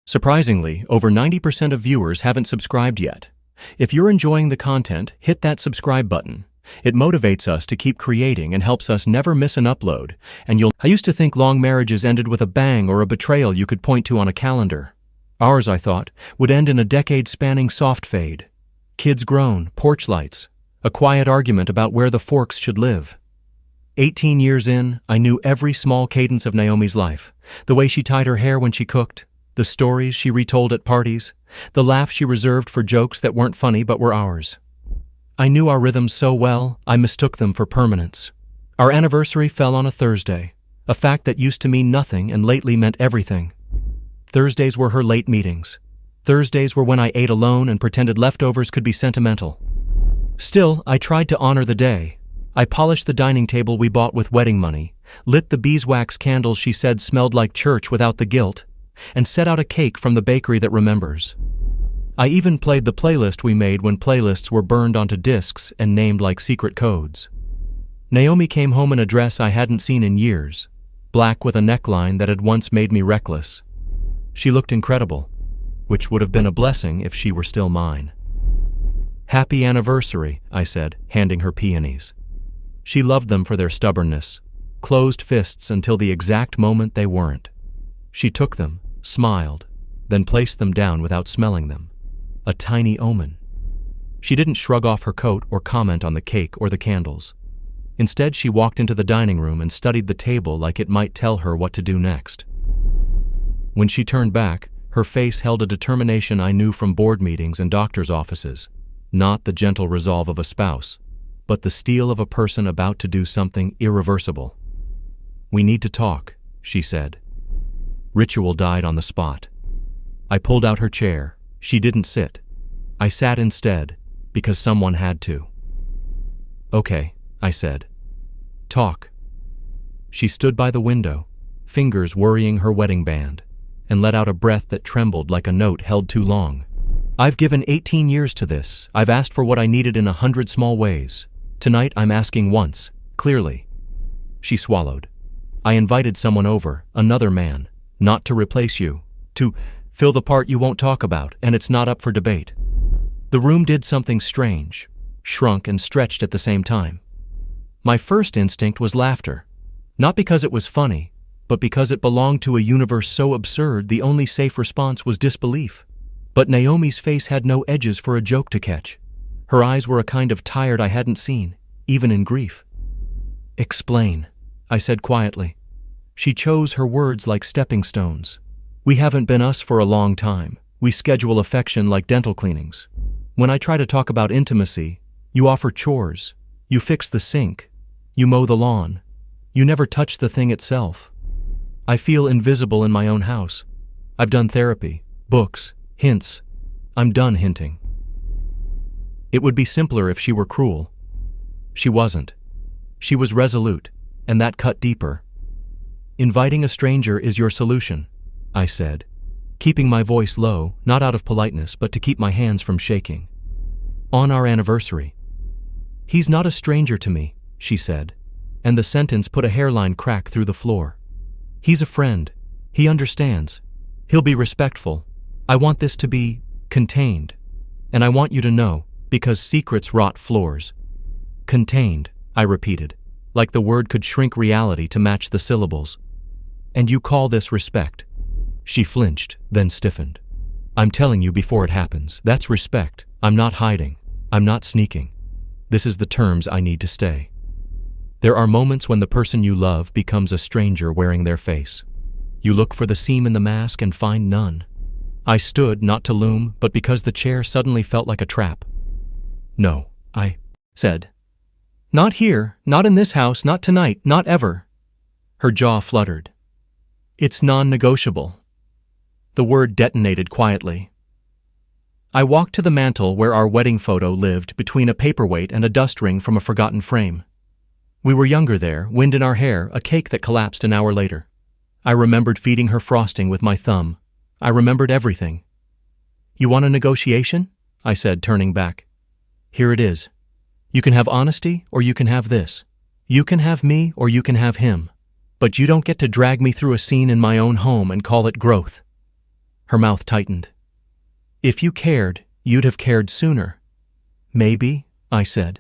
Surprisingly, over 90% of viewers haven't subscribed yet. If you're enjoying the content, hit that subscribe button. It motivates us to keep creating and helps us never miss an upload. I used to think long marriages ended with a bang or a betrayal you could point to on a calendar. Ours, I thought, would end in a decade-spanning soft fade. Kids grown, porch lights, a quiet argument about where the Forks should live. 18 years in, I knew every small cadence of Naomi's life. The way she tied her hair when she cooked, the stories she retold at parties, the laughs she reserved for jokes that weren't funny but were ours. I knew our rhythms so well, I mistook them for permanence. Our anniversary fell on a Thursday, a fact that used to mean nothing and lately meant everything. Thursdays were her late meetings. Thursdays were when I ate alone and pretended leftovers could be sentimental. Still, I tried to honor the day. I polished the dining table we bought with wedding money, lit the beeswax candles she said smelled like church without the guilt, and set out a cake from the bakery that remembers. I even played the playlist we made when playlists were burned onto discs and named like secret codes. Naomi came home in a dress I hadn't seen in years, black with a neckline that had once made me reckless. She looked incredible, which would have been a blessing if she were still mine. "Happy anniversary," I said, handing her peonies. She loved them for their stubbornness, closed fists until the exact moment they weren't. She took them, smiled, then placed them down without smelling them. A tiny omen. She didn't shrug off her coat or comment on the cake or the candles. Instead, she walked into the dining room and studied the table like it might tell her what to do next. When she turned back, her face held a determination I knew from board meetings and doctors' offices. Not the gentle resolve of a spouse, but the steel of a person about to do something irreversible. "We need to talk," she said. Ritual died on the spot. I pulled out her chair. She didn't sit. I sat instead, because someone had to. "Okay," I said. "Talk." She stood by the window, fingers worrying her wedding band, and let out a breath that trembled like a note held too long. "I've given 18 years to this. I've asked for what I needed in 100 small ways. Tonight I'm asking once, clearly." She swallowed. "I invited someone over, another man, not to replace you, to fill the part you won't talk about, and it's not up for debate." The room did something strange, shrunk and stretched at the same time. My first instinct was laughter, not because it was funny, but because it belonged to a universe so absurd the only safe response was disbelief. But Naomi's face had no edges for a joke to catch. Her eyes were a kind of tired I hadn't seen, even in grief. "Explain," I said quietly. She chose her words like stepping stones. "We haven't been us for a long time. We schedule affection like dental cleanings. When I try to talk about intimacy, you offer chores. You fix the sink. You mow the lawn. You never touch the thing itself. I feel invisible in my own house. I've done therapy, books, hints. I'm done hinting." It would be simpler if she were cruel. She wasn't. She was resolute, and that cut deeper. "Inviting a stranger is your solution," I said, keeping my voice low, not out of politeness, but to keep my hands from shaking. "On our anniversary." "He's not a stranger to me," she said, and the sentence put a hairline crack through the floor. "He's a friend. He understands. He'll be respectful. I want this to be contained. And I want you to know, because secrets rot floors." "Contained," I repeated, like the word could shrink reality to match the syllables. "And you call this respect?" She flinched, then stiffened. "I'm telling you before it happens. That's respect. I'm not hiding. I'm not sneaking. This is the terms I need to stay." There are moments when the person you love becomes a stranger wearing their face. You look for the seam in the mask and find none. I stood, not to loom, but because the chair suddenly felt like a trap. "No," I said. "Not here, not in this house, not tonight, not ever." Her jaw fluttered. "It's non-negotiable." The word detonated quietly. I walked to the mantel where our wedding photo lived between a paperweight and a dust ring from a forgotten frame. We were younger there, wind in our hair, a cake that collapsed an hour later. I remembered feeding her frosting with my thumb. I remembered everything. "You want a negotiation?" I said, turning back. "Here it is. You can have honesty, or you can have this. You can have me, or you can have him. But you don't get to drag me through a scene in my own home and call it growth." Her mouth tightened. If you cared, you'd have cared sooner. Maybe, I said.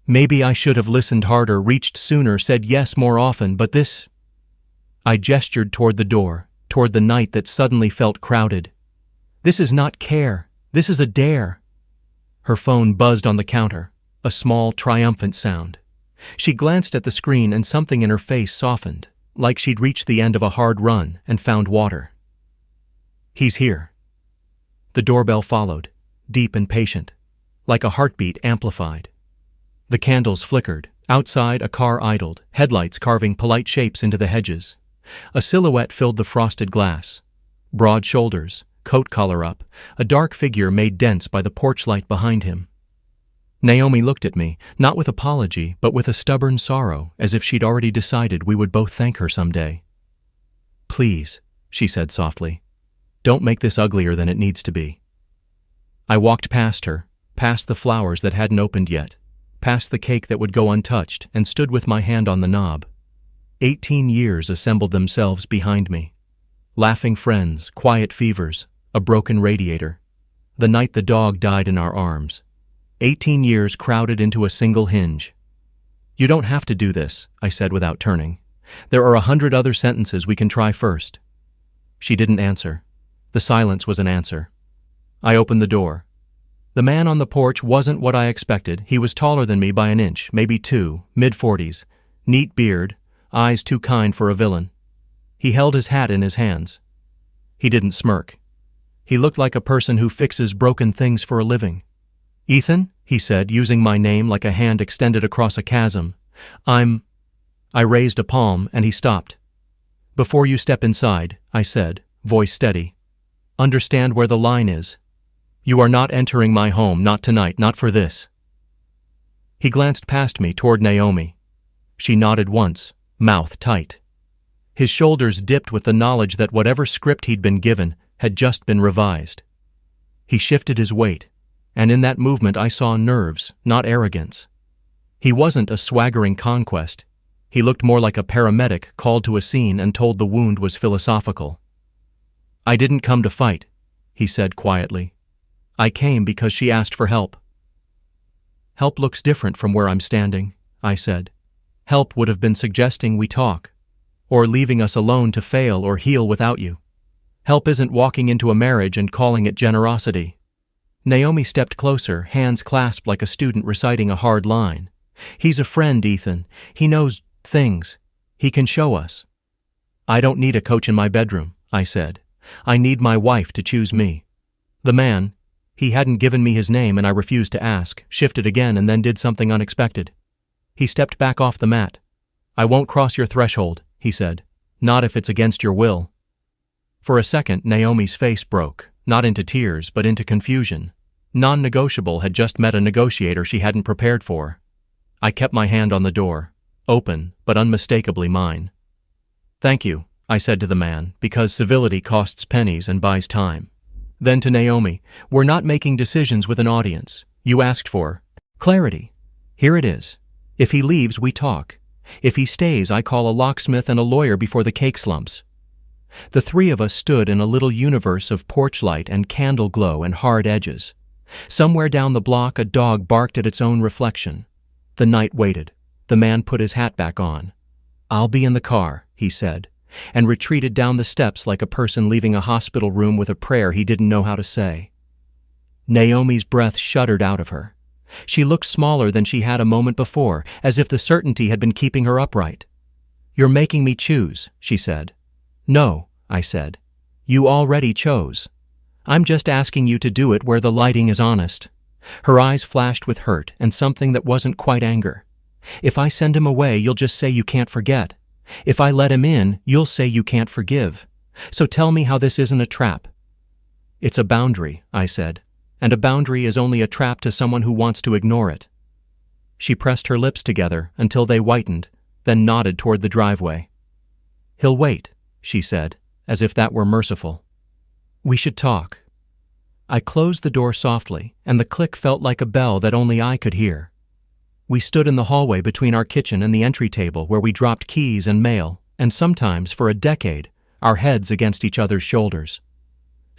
Maybe I should have listened harder, reached sooner, said yes more often, but this... I gestured toward the door, toward the night that suddenly felt crowded. This is not care. This is a dare. Her phone buzzed on the counter, a small, triumphant sound. She glanced at the screen and something in her face softened, like she'd reached the end of a hard run and found water. He's here. The doorbell followed, deep and patient, like a heartbeat amplified. The candles flickered. Outside, a car idled, headlights carving polite shapes into the hedges. A silhouette filled the frosted glass. Broad shoulders, coat collar up, a dark figure made dense by the porch light behind him. Naomi looked at me, not with apology, but with a stubborn sorrow, as if she'd already decided we would both thank her someday. Please, she said softly, don't make this uglier than it needs to be. I walked past her, past the flowers that hadn't opened yet, past the cake that would go untouched, and stood with my hand on the knob. 18 years assembled themselves behind me. Laughing friends, quiet fevers, a broken radiator. The night the dog died in our arms. 18 years crowded into a single hinge. You don't have to do this, I said without turning. There are 100 other sentences we can try first. She didn't answer. The silence was an answer. I opened the door. The man on the porch wasn't what I expected. He was taller than me by an inch, maybe two, mid-40s, neat beard, eyes too kind for a villain. He held his hat in his hands. He didn't smirk. He looked like a person who fixes broken things for a living. Ethan, he said, using my name like a hand extended across a chasm. I raised a palm, and he stopped. Before you step inside, I said, voice steady. Understand where the line is. You are not entering my home, not tonight, not for this. He glanced past me toward Naomi. She nodded once, mouth tight. His shoulders dipped with the knowledge that whatever script he'd been given had just been revised. He shifted his weight, and in that movement I saw nerves, not arrogance. He wasn't a swaggering conquest. He looked more like a paramedic called to a scene and told the wound was philosophical. I didn't come to fight, he said quietly. I came because she asked for help. Help looks different from where I'm standing, I said. Help would have been suggesting we talk, or leaving us alone to fail or heal without you. Help isn't walking into a marriage and calling it generosity. Naomi stepped closer, hands clasped like a student reciting a hard line. He's a friend, Ethan. He knows things. He can show us. I don't need a coach in my bedroom, I said. I need my wife to choose me. The man, he hadn't given me his name and I refused to ask, shifted again and then did something unexpected. He stepped back off the mat. I won't cross your threshold, he said. Not if it's against your will. For a second, Naomi's face broke, not into tears, but into confusion. Non-negotiable had just met a negotiator she hadn't prepared for. I kept my hand on the door, open, but unmistakably mine. Thank you, I said to the man, because civility costs pennies and buys time. Then to Naomi, we're not making decisions with an audience. You asked for clarity. Here it is. If he leaves, we talk. If he stays, I call a locksmith and a lawyer before the cake slumps. The three of us stood in a little universe of porch light and candle glow and hard edges. Somewhere down the block, a dog barked at its own reflection. The night waited. The man put his hat back on. I'll be in the car, he said, and retreated down the steps like a person leaving a hospital room with a prayer he didn't know how to say. Naomi's breath shuddered out of her. She looked smaller than she had a moment before, as if the certainty had been keeping her upright. You're making me choose, she said. No, I said. You already chose. I'm just asking you to do it where the lighting is honest. Her eyes flashed with hurt and something that wasn't quite anger. If I send him away, you'll just say you can't forget. If I let him in, you'll say you can't forgive. So tell me how this isn't a trap. It's a boundary, I said, and a boundary is only a trap to someone who wants to ignore it. She pressed her lips together until they whitened, then nodded toward the driveway. He'll wait, she said, as if that were merciful. We should talk. I closed the door softly, and the click felt like a bell that only I could hear. We stood in the hallway between our kitchen and the entry table where we dropped keys and mail, and sometimes, for a decade, our heads against each other's shoulders.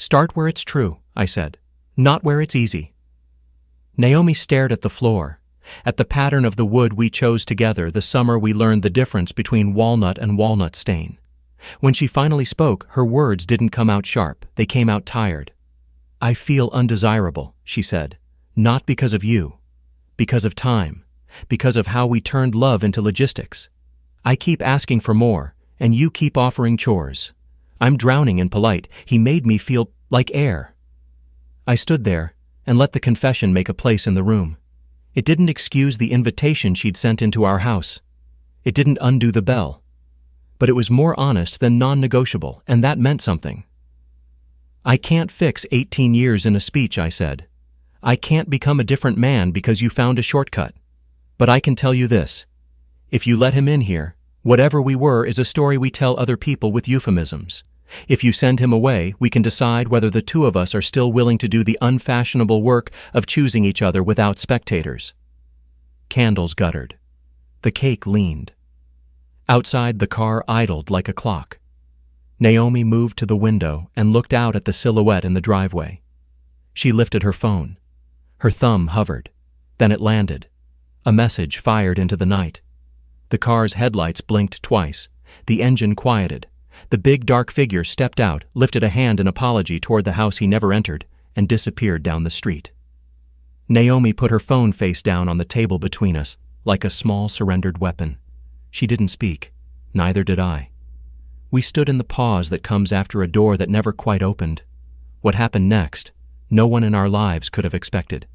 Start where it's true, I said, not where it's easy. Naomi stared at the floor, at the pattern of the wood we chose together the summer we learned the difference between walnut and walnut stain. When she finally spoke, her words didn't come out sharp, they came out tired. I feel undesirable, she said, not because of you, because of time, because of how we turned love into logistics. I keep asking for more, and you keep offering chores. I'm drowning in polite. He made me feel like air. I stood there and let the confession make a place in the room. It didn't excuse the invitation she'd sent into our house. It didn't undo the bell. But it was more honest than non-negotiable, and that meant something. I can't fix 18 years in a speech, I said. I can't become a different man because you found a shortcut. But I can tell you this. If you let him in here, whatever we were is a story we tell other people with euphemisms. If you send him away, we can decide whether the two of us are still willing to do the unfashionable work of choosing each other without spectators. Candles guttered. The cake leaned. Outside, the car idled like a clock. Naomi moved to the window and looked out at the silhouette in the driveway. She lifted her phone. Her thumb hovered. Then it landed. A message fired into the night. The car's headlights blinked twice. The engine quieted. The big dark figure stepped out, lifted a hand in apology toward the house he never entered, and disappeared down the street. Naomi put her phone face down on the table between us, like a small surrendered weapon. She didn't speak. Neither did I. We stood in the pause that comes after a door that never quite opened. What happened next, no one in our lives could have expected.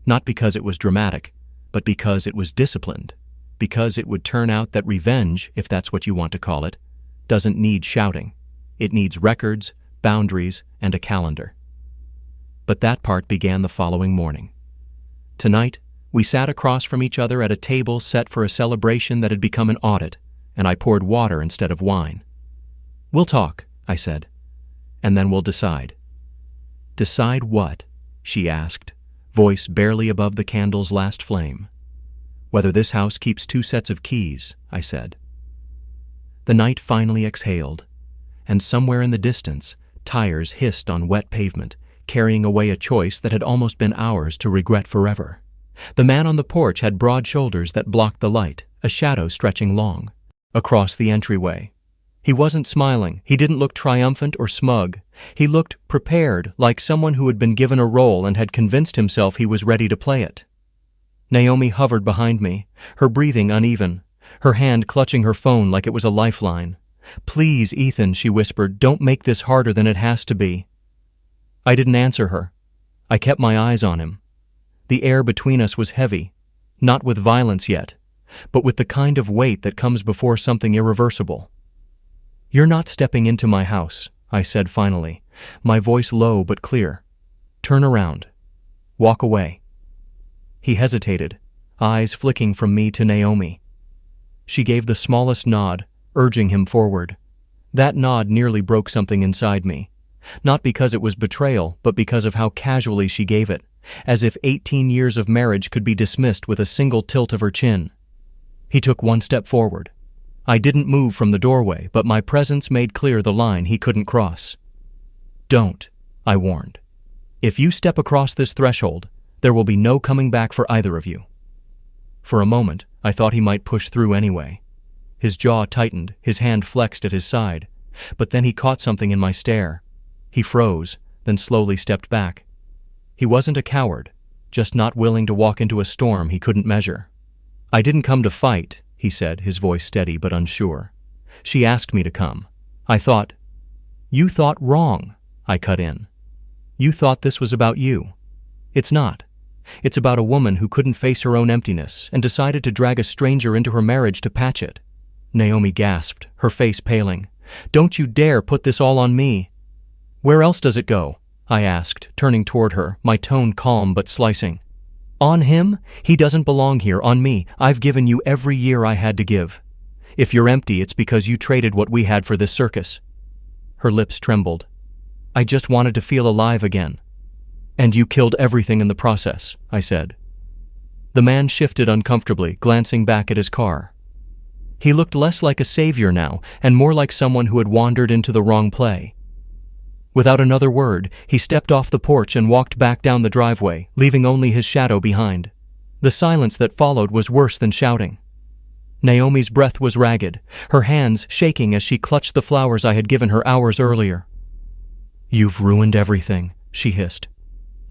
Not because it was dramatic, but because it was disciplined. Because it would turn out that revenge, if that's what you want to call it, doesn't need shouting. It needs records, boundaries, and a calendar. But that part began the following morning. Tonight, we sat across from each other at a table set for a celebration that had become an audit, and I poured water instead of wine. We'll talk, I said, and then we'll decide. Decide what? She asked, voice barely above the candle's last flame. Whether this house keeps 2 sets of keys, I said. The night finally exhaled, and somewhere in the distance, tires hissed on wet pavement, carrying away a choice that had almost been ours to regret forever. The man on the porch had broad shoulders that blocked the light, a shadow stretching long across the entryway. He wasn't smiling. He didn't look triumphant or smug. He looked prepared, like someone who had been given a role and had convinced himself he was ready to play it. Naomi hovered behind me, her breathing uneven, her hand clutching her phone like it was a lifeline. "Please, Ethan," she whispered, "don't make this harder than it has to be." I didn't answer her. I kept my eyes on him. The air between us was heavy, not with violence yet, but with the kind of weight that comes before something irreversible. "You're not stepping into my house," I said finally, my voice low but clear. "Turn around. Walk away." He hesitated, eyes flicking from me to Naomi. She gave the smallest nod, urging him forward. That nod nearly broke something inside me. Not because it was betrayal, but because of how casually she gave it, as if 18 years of marriage could be dismissed with a single tilt of her chin. He took one step forward. I didn't move from the doorway, but my presence made clear the line he couldn't cross. "Don't," I warned. "If you step across this threshold, there will be no coming back for either of you." For a moment, I thought he might push through anyway. His jaw tightened, his hand flexed at his side, but then he caught something in my stare. He froze, then slowly stepped back. He wasn't a coward, just not willing to walk into a storm he couldn't measure. "I didn't come to fight," he said, his voice steady but unsure. "She asked me to come. I thought—" "You thought wrong," I cut in. "You thought this was about you. It's not. It's about a woman who couldn't face her own emptiness and decided to drag a stranger into her marriage to patch it." Naomi gasped, her face paling. "Don't you dare put this all on me." "Where else does it go?" I asked, turning toward her, my tone calm but slicing. "On him? He doesn't belong here. On me. I've given you every year I had to give. If you're empty, it's because you traded what we had for this circus." Her lips trembled. "I just wanted to feel alive again." "And you killed everything in the process," I said. The man shifted uncomfortably, glancing back at his car. He looked less like a savior now, and more like someone who had wandered into the wrong play. Without another word, he stepped off the porch and walked back down the driveway, leaving only his shadow behind. The silence that followed was worse than shouting. Naomi's breath was ragged, her hands shaking as she clutched the flowers I had given her hours earlier. "You've ruined everything," she hissed.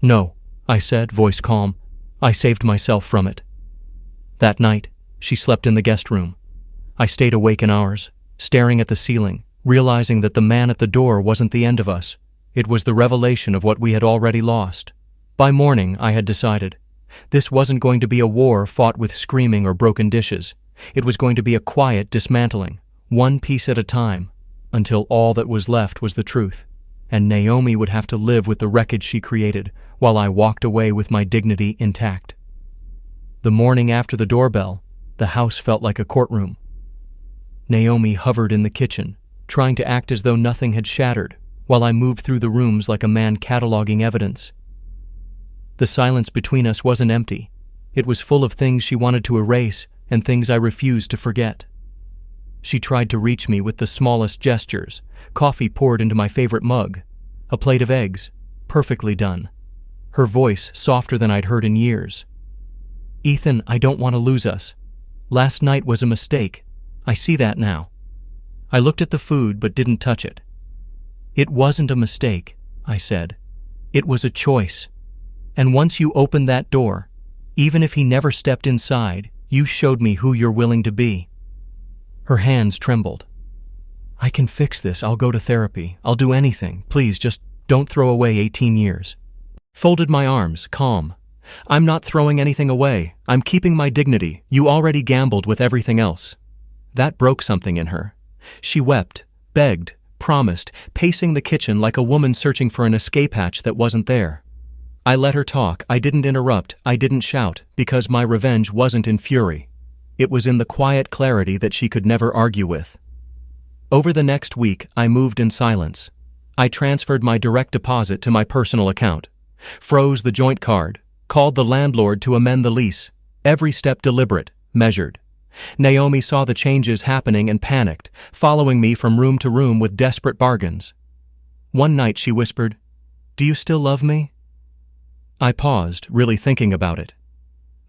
"No," I said, voice calm. "I saved myself from it." That night, she slept in the guest room. I stayed awake an hours, staring at the ceiling, realizing that the man at the door wasn't the end of us. It was the revelation of what we had already lost. By morning, I had decided. This wasn't going to be a war fought with screaming or broken dishes. It was going to be a quiet dismantling, one piece at a time, until all that was left was the truth. And Naomi would have to live with the wreckage she created, while I walked away with my dignity intact. The morning after the doorbell, the house felt like a courtroom. Naomi hovered in the kitchen, trying to act as though nothing had shattered, while I moved through the rooms like a man cataloging evidence. The silence between us wasn't empty. It was full of things she wanted to erase and things I refused to forget. She tried to reach me with the smallest gestures, coffee poured into my favorite mug, a plate of eggs, perfectly done. Her voice softer than I'd heard in years. "Ethan, I don't want to lose us. Last night was a mistake. I see that now." I looked at the food but didn't touch it. "It wasn't a mistake," I said. "It was a choice. And once you opened that door, even if he never stepped inside, you showed me who you're willing to be." Her hands trembled. "I can fix this. I'll go to therapy. I'll do anything. Please, just don't throw away 18 years. Folded my arms, calm. "I'm not throwing anything away. I'm keeping my dignity. You already gambled with everything else." That broke something in her. She wept, begged, promised, pacing the kitchen like a woman searching for an escape hatch that wasn't there. I let her talk. I didn't interrupt. I didn't shout, because my revenge wasn't in fury. It was in the quiet clarity that she could never argue with. Over the next week, I moved in silence. I transferred my direct deposit to my personal account, froze the joint card, called the landlord to amend the lease, every step deliberate, measured. Naomi saw the changes happening and panicked, following me from room to room with desperate bargains. One night she whispered, "Do you still love me?" I paused, really thinking about it.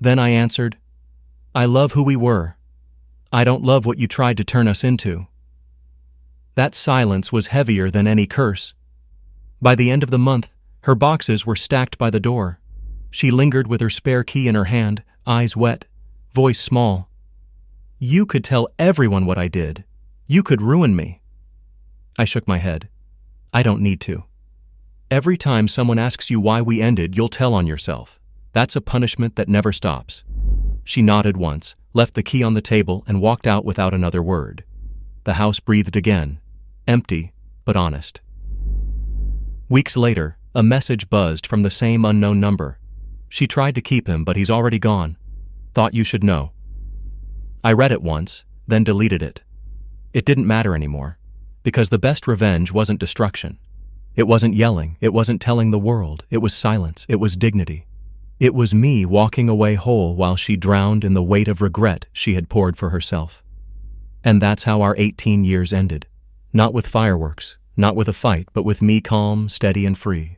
Then I answered, "I love who we were. I don't love what you tried to turn us into." That silence was heavier than any curse. By the end of the month, her boxes were stacked by the door. She lingered with her spare key in her hand, eyes wet, voice small. "You could tell everyone what I did. You could ruin me." I shook my head. "I don't need to. Every time someone asks you why we ended, you'll tell on yourself. That's a punishment that never stops." She nodded once, left the key on the table, and walked out without another word. The house breathed again, empty but honest. Weeks later, a message buzzed from the same unknown number. She tried to keep him, but he's already gone. "Thought you should know." I read it once, then deleted it. It didn't matter anymore, because the best revenge wasn't destruction. It wasn't yelling, it wasn't telling the world, it was silence, it was dignity. It was me walking away whole while she drowned in the weight of regret she had poured for herself. And that's how our 18 years ended. Not with fireworks, not with a fight, but with me calm, steady, and free.